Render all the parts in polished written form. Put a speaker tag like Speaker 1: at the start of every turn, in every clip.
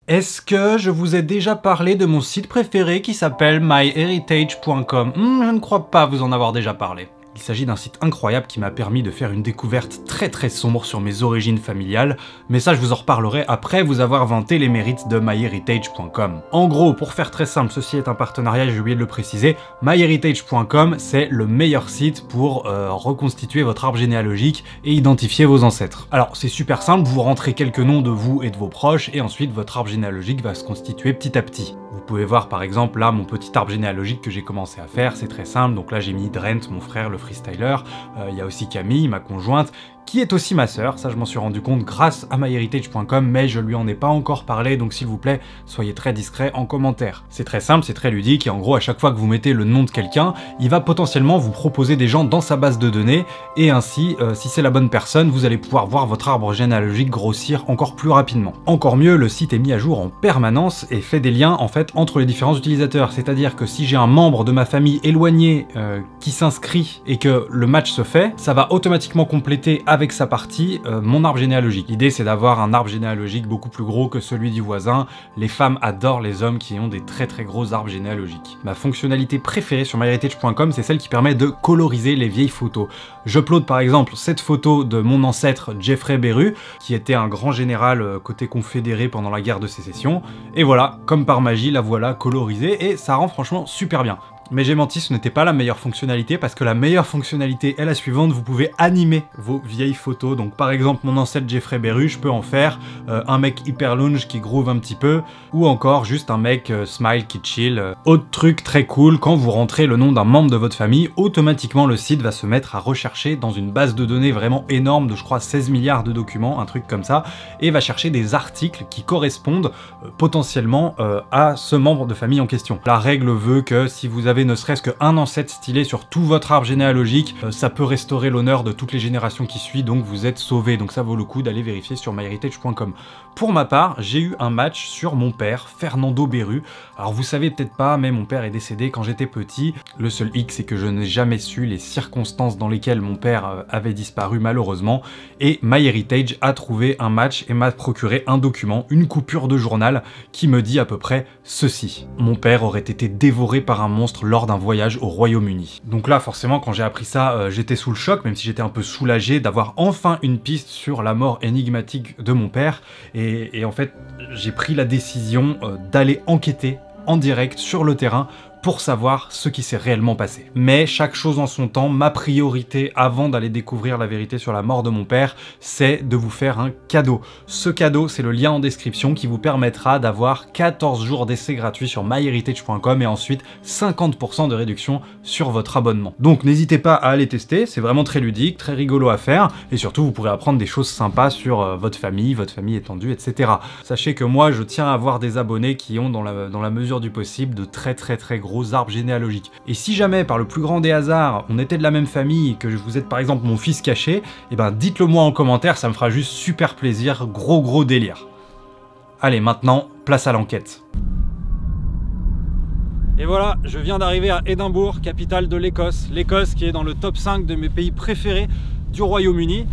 Speaker 1: Est-ce que je vous ai déjà parlé de mon site préféré qui s'appelle myheritage.com? Je ne crois pas vous en avoir déjà parlé. Il s'agit d'un site incroyable qui m'a permis de faire une découverte très sombre sur mes origines familiales, mais ça je vous en reparlerai après vous avoir vanté les mérites de myheritage.com. En gros, pour faire très simple, ceci est un partenariat, j'ai oublié de le préciser, myheritage.com c'est le meilleur site pour reconstituer votre arbre généalogique et identifier vos ancêtres. Alors c'est super simple, vous rentrez quelques noms de vous et de vos proches et ensuite votre arbre généalogique va se constituer petit à petit. Vous pouvez voir par exemple là mon petit arbre généalogique que j'ai commencé à faire, c'est très simple, donc là j'ai mis Drent, mon frère, le freestyler, il y a aussi Camille, ma conjointe, qui est aussi ma sœur, ça je m'en suis rendu compte grâce à myheritage.com, mais je lui en ai pas encore parlé, donc s'il vous plaît, soyez très discret en commentaire. C'est très simple, c'est très ludique, et en gros, à chaque fois que vous mettez le nom de quelqu'un, il va potentiellement vous proposer des gens dans sa base de données, et ainsi, si c'est la bonne personne, vous allez pouvoir voir votre arbre généalogique grossir encore plus rapidement. Encore mieux, le site est mis à jour en permanence et fait des liens, en fait, entre les différents utilisateurs, c'est-à-dire que si j'ai un membre de ma famille éloigné qui s'inscrit et que le match se fait, ça va automatiquement compléter avec sa partie mon arbre généalogique. L'idée c'est d'avoir un arbre généalogique beaucoup plus gros que celui du voisin. Les femmes adorent les hommes qui ont des très gros arbres généalogiques. Ma fonctionnalité préférée sur myheritage.com c'est celle qui permet de coloriser les vieilles photos. J'upload par exemple cette photo de mon ancêtre Geoffrey Beru, qui était un grand général côté confédéré pendant la guerre de sécession, et voilà, comme par magie, la voilà colorisée, et ça rend franchement super bien. Mais j'ai menti, ce n'était pas la meilleure fonctionnalité, parce que la meilleure fonctionnalité est la suivante, vous pouvez animer vos vieilles photos. Donc par exemple, mon ancêtre Geoffrey Beru, je peux en faire un mec hyper lounge qui groove un petit peu, ou encore juste un mec smile qui chill. Autre truc très cool, quand vous rentrez le nom d'un membre de votre famille, automatiquement le site va se mettre à rechercher dans une base de données vraiment énorme de je crois 16 milliards de documents, un truc comme ça, et va chercher des articles qui correspondent potentiellement à ce membre de famille en question. La règle veut que si vous avez ne serait-ce qu'un ancêtre stylé sur tout votre arbre généalogique, ça peut restaurer l'honneur de toutes les générations qui suivent, donc vous êtes sauvés, donc ça vaut le coup d'aller vérifier sur myheritage.com. Pour ma part, j'ai eu un match sur mon père, Fernando Beru. Alors vous savez peut-être pas, mais mon père est décédé quand j'étais petit. Le seul hic, c'est que je n'ai jamais su les circonstances dans lesquelles mon père avait disparu malheureusement, et MyHeritage a trouvé un match et m'a procuré un document, une coupure de journal, qui me dit à peu près ceci. Mon père aurait été dévoré par un monstre lors d'un voyage au Royaume-Uni. Donc là, forcément, quand j'ai appris ça, j'étais sous le choc, même si j'étais un peu soulagé d'avoir enfin une piste sur la mort énigmatique de mon père. Et en fait, j'ai pris la décision d'aller enquêter en direct sur le terrain pour savoir ce qui s'est réellement passé. Mais chaque chose en son temps, ma priorité avant d'aller découvrir la vérité sur la mort de mon père, c'est de vous faire un cadeau. Ce cadeau, c'est le lien en description qui vous permettra d'avoir 14 jours d'essai gratuit sur myheritage.com et ensuite 50% de réduction sur votre abonnement. Donc n'hésitez pas à aller tester, c'est vraiment très ludique, très rigolo à faire, et surtout vous pourrez apprendre des choses sympas sur votre famille étendue, etc. Sachez que moi, je tiens à avoir des abonnés qui ont dans la mesure du possible de très gros arbres généalogiques. Et si jamais, par le plus grand des hasards, on était de la même famille et que vous êtes par exemple mon fils caché, et ben dites-le moi en commentaire, ça me fera juste super plaisir, gros délire. Allez, maintenant, place à l'enquête. Et voilà, je viens d'arriver à Édimbourg, capitale de l'Écosse. L'Écosse qui est dans le top 5 de mes pays préférés du Royaume-Uni.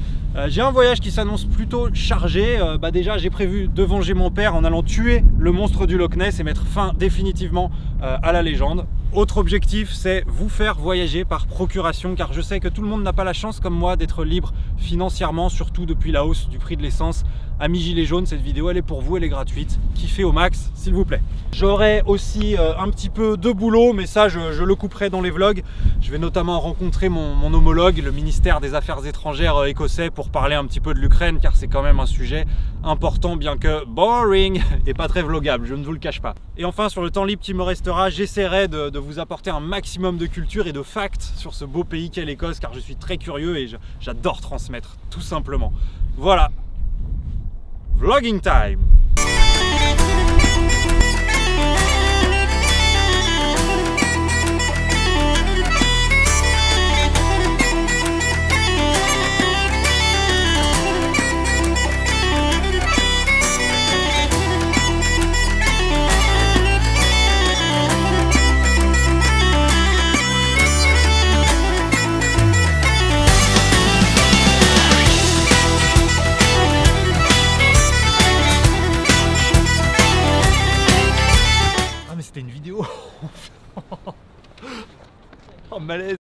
Speaker 1: J'ai un voyage qui s'annonce plutôt chargé. Déjà, j'ai prévu de venger mon père en allant tuer le monstre du Loch Ness et mettre fin définitivement à la légende. Autre objectif, c'est vous faire voyager par procuration, car je sais que tout le monde n'a pas la chance comme moi d'être libre financièrement, surtout depuis la hausse du prix de l'essence. Amis gilets jaunes, cette vidéo elle est pour vous, elle est gratuite. Kiffez au max, s'il vous plaît. J'aurai aussi un petit peu de boulot, mais ça je le couperai dans les vlogs. Je vais notamment rencontrer mon homologue, le ministère des Affaires étrangères écossais, pour parler un petit peu de l'Ukraine, car c'est quand même un sujet important, bien que boring et pas très vlogable, je ne vous le cache pas. Et enfin, sur le temps libre qui me restera, j'essaierai de vous apporter un maximum de culture et de facts sur ce beau pays qu'est l'Écosse, car je suis très curieux et j'adore transmettre, tout simplement. Voilà. Vlogging time! c'était une vidéo. Oh, malaise.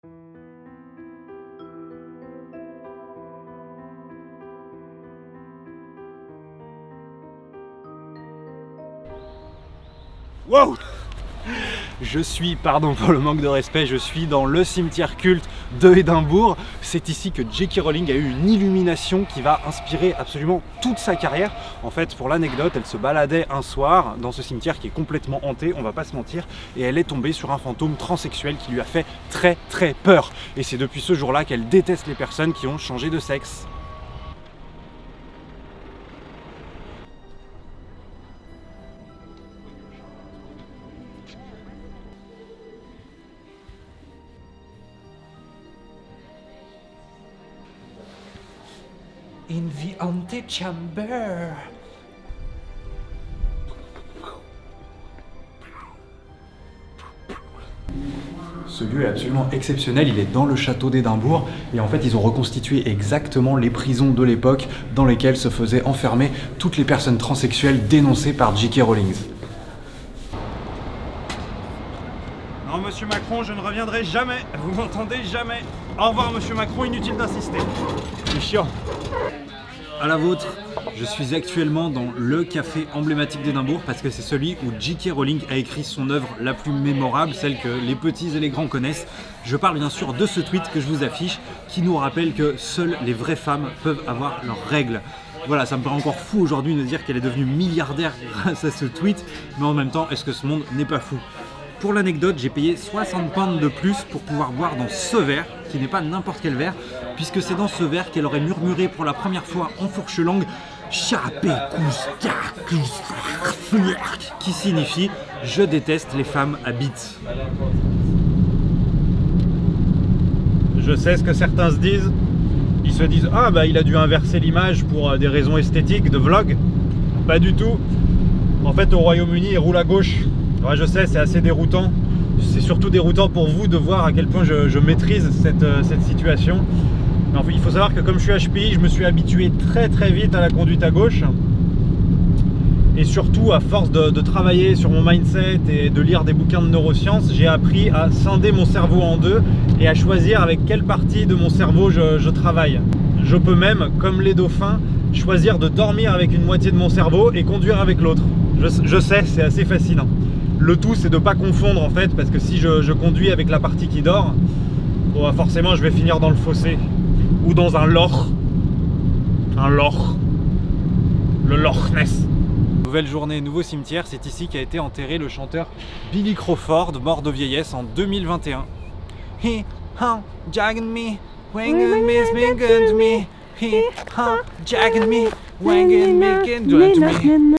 Speaker 1: Wow! Je suis, pardon pour le manque de respect, je suis dans le cimetière culte de Édimbourg. C'est ici que J.K. Rowling a eu une illumination qui va inspirer absolument toute sa carrière. En fait, pour l'anecdote, elle se baladait un soir dans ce cimetière qui est complètement hanté, on va pas se mentir, et elle est tombée sur un fantôme transsexuel qui lui a fait très peur. Et c'est depuis ce jour-là qu'elle déteste les personnes qui ont changé de sexe. In the antechamber. Ce lieu est absolument exceptionnel, il est dans le château d'Édimbourg et en fait ils ont reconstitué exactement les prisons de l'époque dans lesquelles se faisaient enfermer toutes les personnes transsexuelles dénoncées par J.K. Rowling. Non, monsieur Macron, je ne reviendrai jamais, vous m'entendez, jamais. Au revoir, monsieur Macron, inutile d'insister. C'est chiant. À la vôtre, je suis actuellement dans le café emblématique d'Édimbourg parce que c'est celui où J.K. Rowling a écrit son œuvre la plus mémorable, celle que les petits et les grands connaissent. Je parle bien sûr de ce tweet que je vous affiche qui nous rappelle que seules les vraies femmes peuvent avoir leurs règles. Voilà, ça me paraît encore fou aujourd'hui de dire qu'elle est devenue milliardaire grâce à ce tweet, mais en même temps, est-ce que ce monde n'est pas fou? Pour l'anecdote, j'ai payé 60 pounds de plus pour pouvoir boire dans ce verre, qui n'est pas n'importe quel verre, puisque c'est dans ce verre qu'elle aurait murmuré pour la première fois en fourche langue qui signifie « Je déteste les femmes à bites ». Je sais ce que certains se disent. Ils se disent « Ah bah il a dû inverser l'image pour des raisons esthétiques de vlog ». Pas du tout. En fait au Royaume-Uni il roule à gauche. Ouais, je sais, c'est assez déroutant. C'est surtout déroutant pour vous de voir à quel point je maîtrise cette situation. Mais en fait, il faut savoir que comme je suis HPI, je me suis habitué très vite à la conduite à gauche. Et surtout, à force de travailler sur mon mindset et de lire des bouquins de neurosciences, j'ai appris à scinder mon cerveau en deux et à choisir avec quelle partie de mon cerveau je travaille. Je peux même, comme les dauphins, choisir de dormir avec une moitié de mon cerveau et conduire avec l'autre. Je sais, c'est assez fascinant. Le tout, c'est de ne pas confondre en fait, parce que si je conduis avec la partie qui dort, bon, forcément je vais finir dans le fossé. Ou dans un loch. Un loch. Le Loch Ness. Nouvelle journée, nouveau cimetière, c'est ici qu'a été enterré le chanteur Billy Crawford, mort de vieillesse en 2021. He, jagged me, wanged me, good to me. He, jagged me, wanged me, good to me.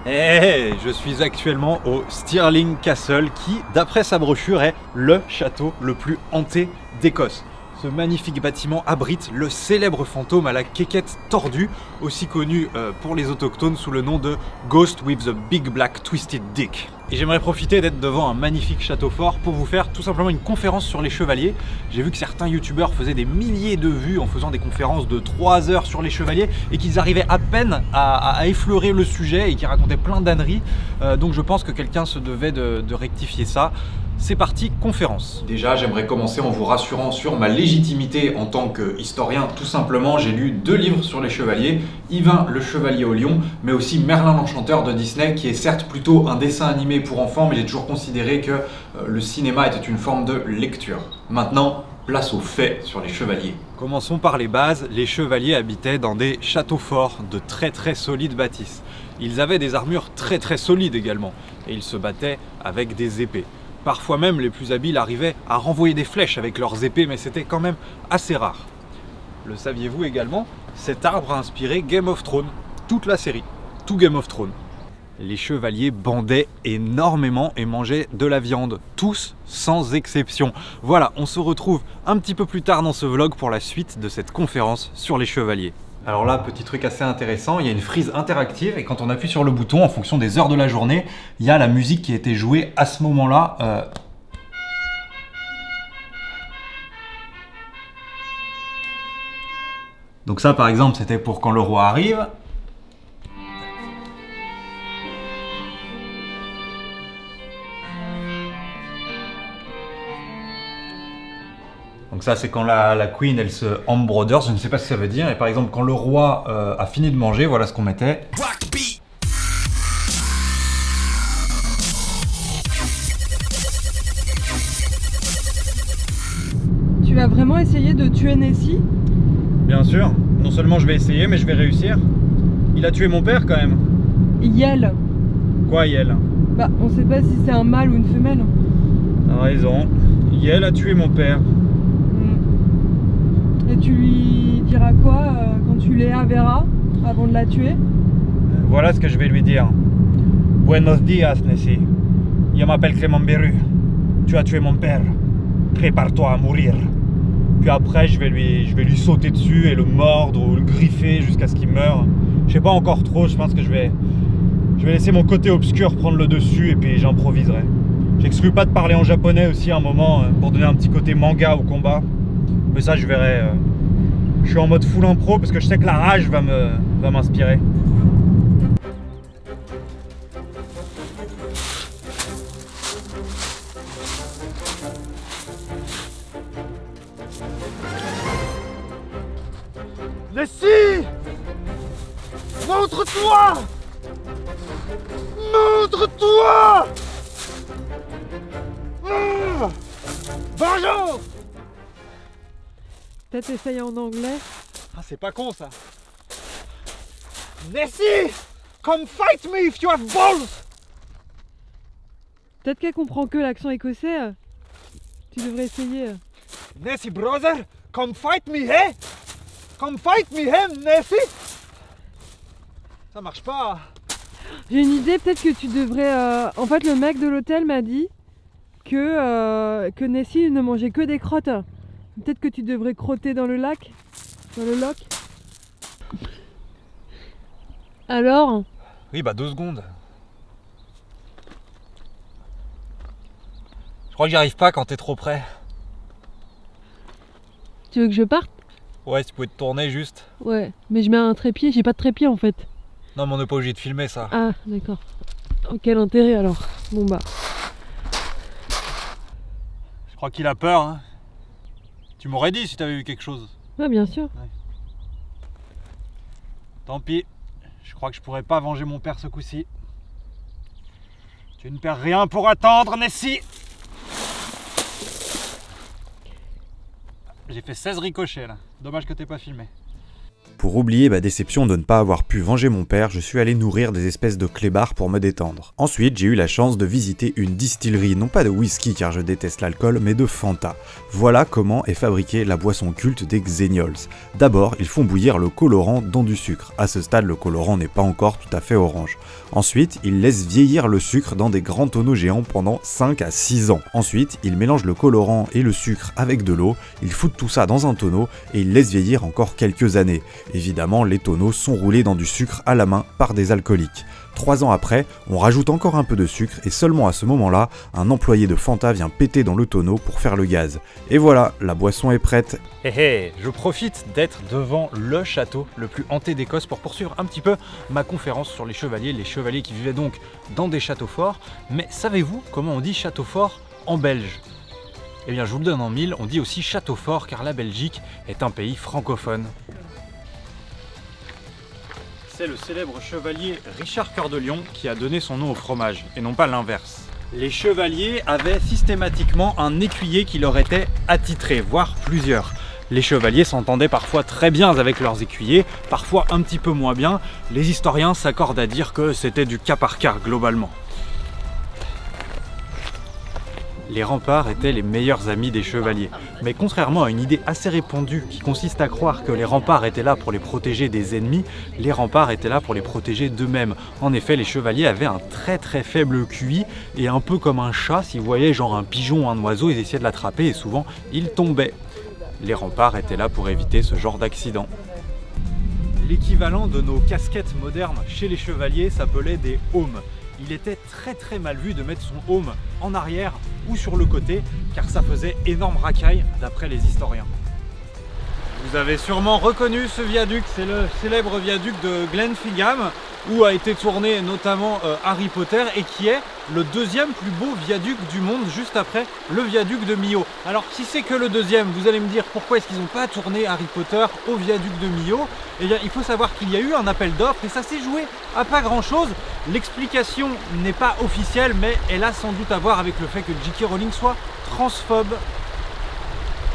Speaker 1: Hey, je suis actuellement au Stirling Castle qui, d'après sa brochure, est le château le plus hanté d'Écosse. Ce magnifique bâtiment abrite le célèbre fantôme à la quéquette tordue, aussi connu pour les autochtones sous le nom de Ghost with the Big Black Twisted Dick. Et j'aimerais profiter d'être devant un magnifique château fort pour vous faire tout simplement une conférence sur les chevaliers. J'ai vu que certains youtubeurs faisaient des milliers de vues en faisant des conférences de 3 heures sur les chevaliers et qu'ils arrivaient à peine à effleurer le sujet et qui racontaient plein d'âneries. Donc je pense que quelqu'un se devait de rectifier ça. C'est parti, conférence. Déjà, j'aimerais commencer en vous rassurant sur ma légitimité en tant qu'historien. Tout simplement, j'ai lu 2 livres sur les chevaliers, Yvain le Chevalier au Lion, mais aussi Merlin l'Enchanteur de Disney, qui est certes plutôt un dessin animé pour enfants, mais j'ai toujours considéré que le cinéma était une forme de lecture. Maintenant, place aux faits sur les chevaliers. Commençons par les bases. Les chevaliers habitaient dans des châteaux forts de très solides bâtisses. Ils avaient des armures très solides également, et ils se battaient avec des épées. Parfois même, les plus habiles arrivaient à renvoyer des flèches avec leurs épées, mais c'était quand même assez rare. Le saviez-vous également? Cet arbre a inspiré Game of Thrones, toute la série, tout Game of Thrones. Les chevaliers bandaient énormément et mangeaient de la viande, tous sans exception. Voilà, on se retrouve un petit peu plus tard dans ce vlog pour la suite de cette conférence sur les chevaliers. Alors là, petit truc assez intéressant, il y a une frise interactive et quand on appuie sur le bouton, en fonction des heures de la journée, il y a la musique qui a été jouée à ce moment-là. Donc ça, par exemple, c'était pour quand le roi arrive. Donc ça, c'est quand la queen, elle se embroiders, je ne sais pas ce que ça veut dire. Et par exemple, quand le roi a fini de manger, voilà ce qu'on mettait.
Speaker 2: Tu vas vraiment essayer de tuer Nessie?
Speaker 1: Bien sûr. Non seulement je vais essayer, mais je vais réussir. Il a tué mon père quand même.
Speaker 2: Yel.
Speaker 1: Quoi, Yel?
Speaker 2: Bah, on sait pas si c'est un mâle ou une femelle.
Speaker 1: T'as raison. Yel a tué mon père.
Speaker 2: Et tu lui diras quoi quand tu la verras avant de la tuer?
Speaker 1: Voilà ce que je vais lui dire. Buenos días, Nessie. Je m'appelle Clément Beru. Tu as tué mon père. Prépare-toi à mourir. Puis après, je vais lui sauter dessus et le mordre ou le griffer jusqu'à ce qu'il meure. Je sais pas encore trop, je pense que je vais laisser mon côté obscur prendre le dessus et puis j'improviserai. J'exclus pas de parler en japonais aussi à un moment pour donner un petit côté manga au combat. Mais ça, je verrai. Je suis en mode full impro parce que je sais que la rage va m'inspirer. Nessie! Montre-toi! Montre-toi! Bonjour!
Speaker 2: Peut-être essayer en anglais.
Speaker 1: Ah, c'est pas con ça. Nessie! Come fight me if you have balls!
Speaker 2: Peut-être qu'elle comprend que l'accent écossais. Tu devrais essayer.
Speaker 1: Nessie, brother! Come fight me, hey! Come fight me, hey, Nessie! Ça marche pas.
Speaker 2: J'ai une idée, peut-être que tu devrais... En fait, le mec de l'hôtel m'a dit que Nessie ne mangeait que des crottes. Peut-être que tu devrais crotter dans le lac, dans le loch. Alors?
Speaker 1: Oui, bah 2 secondes. Je crois que j'y arrive pas quand t'es trop près.
Speaker 2: Tu veux que je parte?
Speaker 1: Ouais, si tu pouvais te tourner juste.
Speaker 2: Ouais, mais je mets un trépied, j'ai pas de trépied en fait.
Speaker 1: Non, mais on n'est pas obligé de filmer ça.
Speaker 2: Ah, d'accord. Oh, quel intérêt alors? Bon bah.
Speaker 1: Je crois qu'il a peur, hein. Tu m'aurais dit si t'avais vu quelque chose.
Speaker 2: Ah, bien sûr.
Speaker 1: Ouais. Tant pis. Je crois que je pourrais pas venger mon père ce coup-ci. Tu ne perds rien pour attendre, Nessie. J'ai fait 16 ricochets là. Dommage que t'aies pas filmé.
Speaker 3: Pour oublier ma déception de ne pas avoir pu venger mon père, je suis allé nourrir des espèces de clébards pour me détendre. Ensuite, j'ai eu la chance de visiter une distillerie, non pas de whisky car je déteste l'alcool, mais de Fanta. Voilà comment est fabriquée la boisson culte des Xeniols. D'abord, ils font bouillir le colorant dans du sucre. À ce stade, le colorant n'est pas encore tout à fait orange. Ensuite, ils laissent vieillir le sucre dans des grands tonneaux géants pendant 5 à 6 ans. Ensuite, ils mélangent le colorant et le sucre avec de l'eau, ils foutent tout ça dans un tonneau et ils laissent vieillir encore quelques années. Évidemment, les tonneaux sont roulés dans du sucre à la main par des alcooliques. 3 ans après, on rajoute encore un peu de sucre et seulement à ce moment-là, un employé de Fanta vient péter dans le tonneau pour faire le gaz. Et voilà, la boisson est prête.
Speaker 1: Je profite d'être devant le château le plus hanté d'Écosse pour poursuivre un petit peu ma conférence sur les chevaliers qui vivaient donc dans des châteaux forts. Mais savez-vous comment on dit château fort en belge? Eh bien, je vous le donne en mille, on dit aussi château fort car la Belgique est un pays francophone. C'est le célèbre chevalier Richard Cœur de Lion qui a donné son nom au fromage, et non pas l'inverse. Les chevaliers avaient systématiquement un écuyer qui leur était attitré, voire plusieurs. Les chevaliers s'entendaient parfois très bien avec leurs écuyers, parfois un petit peu moins bien. Les historiens s'accordent à dire que c'était du cas par cas globalement. Les remparts étaient les meilleurs amis des chevaliers. Mais contrairement à une idée assez répandue qui consiste à croire que les remparts étaient là pour les protéger des ennemis, les remparts étaient là pour les protéger d'eux-mêmes. En effet, les chevaliers avaient un très faible QI et un peu comme un chat, s'ils voyaient genre un pigeon ou un oiseau, ils essayaient de l'attraper et souvent ils tombaient. Les remparts étaient là pour éviter ce genre d'accident. L'équivalent de nos casquettes modernes chez les chevaliers s'appelait des aumes. Il était très mal vu de mettre son aume en arrière ou sur le côté, car ça faisait énorme racaille d'après les historiens. Vous avez sûrement reconnu ce viaduc, c'est le célèbre viaduc de Glenfingham, où a été tourné notamment Harry Potter, et qui est le deuxième plus beau viaduc du monde, juste après le viaduc de Millau. Alors si c'est que le deuxième, vous allez me dire pourquoi est-ce qu'ils n'ont pas tourné Harry Potter au viaduc de Millau? Eh bien il faut savoir qu'il y a eu un appel d'offres et ça s'est joué à pas grand chose. L'explication n'est pas officielle, mais elle a sans doute à voir avec le fait que J.K. Rowling soit transphobe.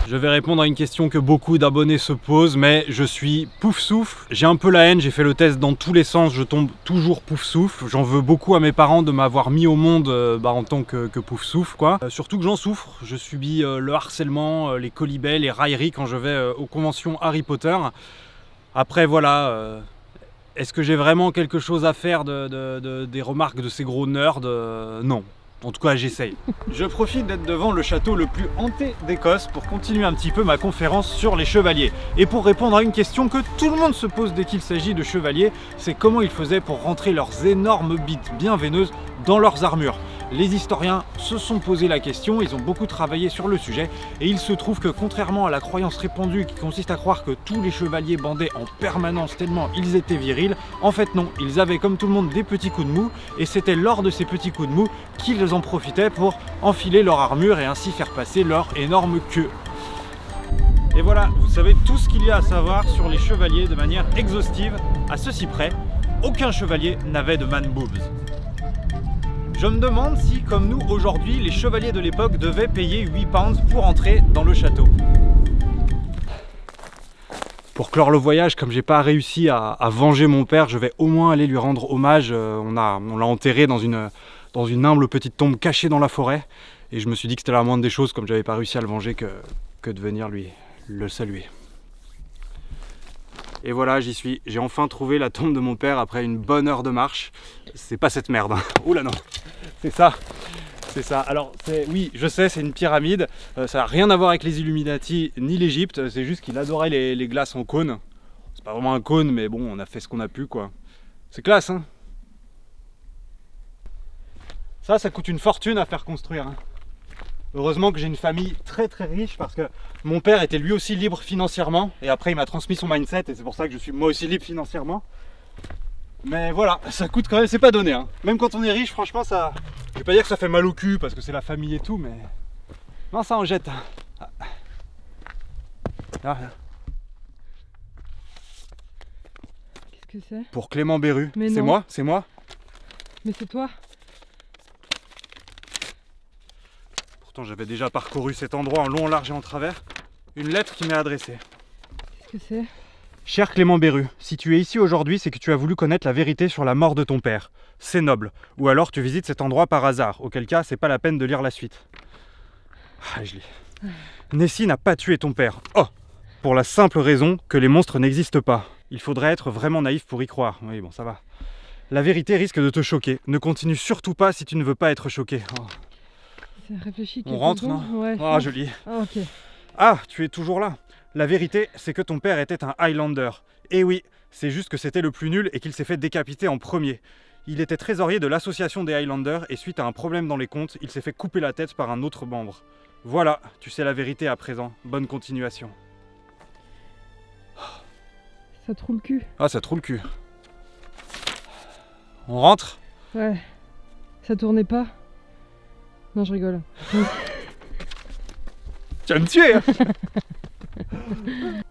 Speaker 1: Je vais répondre à une question que beaucoup d'abonnés se posent, mais je suis pouf souffle. J'ai un peu la haine, j'ai fait le test dans tous les sens, je tombe toujours pouf souffle. J'en veux beaucoup à mes parents de m'avoir mis au monde en tant que pouf souffle, quoi. Surtout que j'en souffre, je subis le harcèlement, les colibets, les railleries quand je vais aux conventions Harry Potter. Après voilà, est-ce que j'ai vraiment quelque chose à faire des remarques de ces gros nerds? Non. En tout cas, j'essaye. Je profite d'être devant le château le plus hanté d'Écosse pour continuer un petit peu ma conférence sur les chevaliers. Et pour répondre à une question que tout le monde se pose dès qu'il s'agit de chevaliers, c'est comment ils faisaient pour rentrer leurs énormes bites bien veineuses dans leurs armures. Les historiens se sont posé la question, ils ont beaucoup travaillé sur le sujet, et il se trouve que contrairement à la croyance répandue qui consiste à croire que tous les chevaliers bandaient en permanence tellement ils étaient virils, en fait non, ils avaient comme tout le monde des petits coups de mou, et c'était lors de ces petits coups de mou qu'ils en profitaient pour enfiler leur armure et ainsi faire passer leur énorme queue. Et voilà, vous savez tout ce qu'il y a à savoir sur les chevaliers de manière exhaustive, à ceci près, aucun chevalier n'avait de man boobs. Je me demande si, comme nous aujourd'hui, les chevaliers de l'époque devaient payer 8 pounds pour entrer dans le château. Pour clore le voyage, comme j'ai pas réussi à venger mon père, je vais au moins aller lui rendre hommage. On l'a enterré dans une humble petite tombe cachée dans la forêt. Et je me suis dit que c'était la moindre des choses, comme j'avais pas réussi à le venger, que de venir le saluer. Et voilà, j'y suis. J'ai enfin trouvé la tombe de mon père après une bonne heure de marche. C'est pas cette merde. Oula non, c'est ça. C'est ça. Alors, oui, je sais, c'est une pyramide. Ça n'a rien à voir avec les Illuminati ni l'Égypte. C'est juste qu'il adorait les glaces en cône. C'est pas vraiment un cône, mais bon, on a fait ce qu'on a pu, quoi. C'est classe, hein. Ça coûte une fortune à faire construire, hein. Heureusement que j'ai une famille très riche parce que mon père était lui aussi libre financièrement et après il m'a transmis son mindset et c'est pour ça que je suis moi aussi libre financièrement. Mais voilà, ça coûte quand même, c'est pas donné, hein. Même quand on est riche, franchement, ça... Je vais pas dire que ça fait mal au cul parce que c'est la famille et tout, mais... Non, ça en jette. Ah.
Speaker 2: Qu'est-ce que c'est?
Speaker 1: Pour Clément Béru.
Speaker 2: Mais
Speaker 1: c'est
Speaker 2: non.
Speaker 1: moi? C'est moi?
Speaker 2: Mais c'est toi?
Speaker 1: Pourtant, j'avais déjà parcouru cet endroit en long, en large et en travers. Une lettre qui m'est adressée.
Speaker 2: Qu'est-ce que c'est?
Speaker 1: Cher Clément Béru, si tu es ici aujourd'hui, c'est que tu as voulu connaître la vérité sur la mort de ton père. C'est noble. Ou alors tu visites cet endroit par hasard, auquel cas c'est pas la peine de lire la suite. Ah, je lis. Nessie n'a pas tué ton père. Oh! Pour la simple raison que les monstres n'existent pas. Il faudrait être vraiment naïf pour y croire. Oui, bon, ça va. La vérité risque de te choquer. Ne continue surtout pas si tu ne veux pas être choqué. Oh.
Speaker 2: Réfléchis.
Speaker 1: On rentre, non?
Speaker 2: Ouais.
Speaker 1: Ah, je lis.
Speaker 2: Ah, ok.
Speaker 1: Ah, tu es toujours là. La vérité, c'est que ton père était un Highlander. Et oui, c'est juste que c'était le plus nul et qu'il s'est fait décapiter en premier. Il était trésorier de l'association des Highlanders et suite à un problème dans les comptes, il s'est fait couper la tête par un autre membre. Voilà, tu sais la vérité à présent. Bonne continuation.
Speaker 2: Ça te roule le cul.
Speaker 1: Ah, ça te roule le cul. On rentre?
Speaker 2: Ouais. Ça tournait pas? Non, je rigole.
Speaker 1: Tu vas me tuer, hein.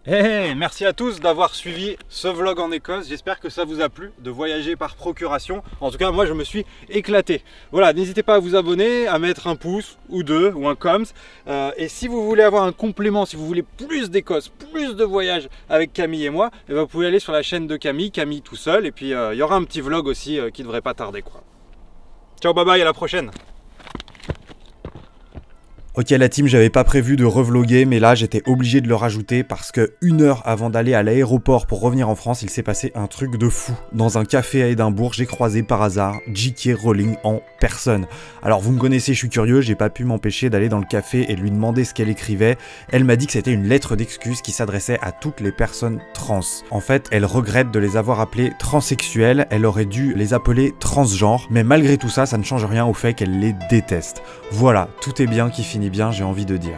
Speaker 1: Hey, merci à tous d'avoir suivi ce vlog en Écosse. J'espère que ça vous a plu de voyager par procuration. En tout cas, moi, je me suis éclaté. Voilà, n'hésitez pas à vous abonner, à mettre un pouce ou deux ou un coms. Et si vous voulez avoir un complément, si vous voulez plus d'Écosse, plus de voyages avec Camille et moi, et ben, vous pouvez aller sur la chaîne de Camille tout seul. Et puis, il y aura un petit vlog aussi qui devrait pas tarder, quoi. Ciao, bye bye, à la prochaine.
Speaker 3: Ok la team, j'avais pas prévu de revloguer, mais là j'étais obligé de le rajouter parce que 1 heure avant d'aller à l'aéroport pour revenir en France, il s'est passé un truc de fou. Dans un café à Édimbourg, j'ai croisé par hasard J.K. Rowling en personne. Alors vous me connaissez, je suis curieux, j'ai pas pu m'empêcher d'aller dans le café et de lui demander ce qu'elle écrivait. Elle m'a dit que c'était une lettre d'excuse qui s'adressait à toutes les personnes trans. En fait, elle regrette de les avoir appelées transsexuelles, elle aurait dû les appeler transgenres, mais malgré tout ça, ça ne change rien au fait qu'elle les déteste. Voilà, tout est bien qui finit bien, j'ai envie de dire.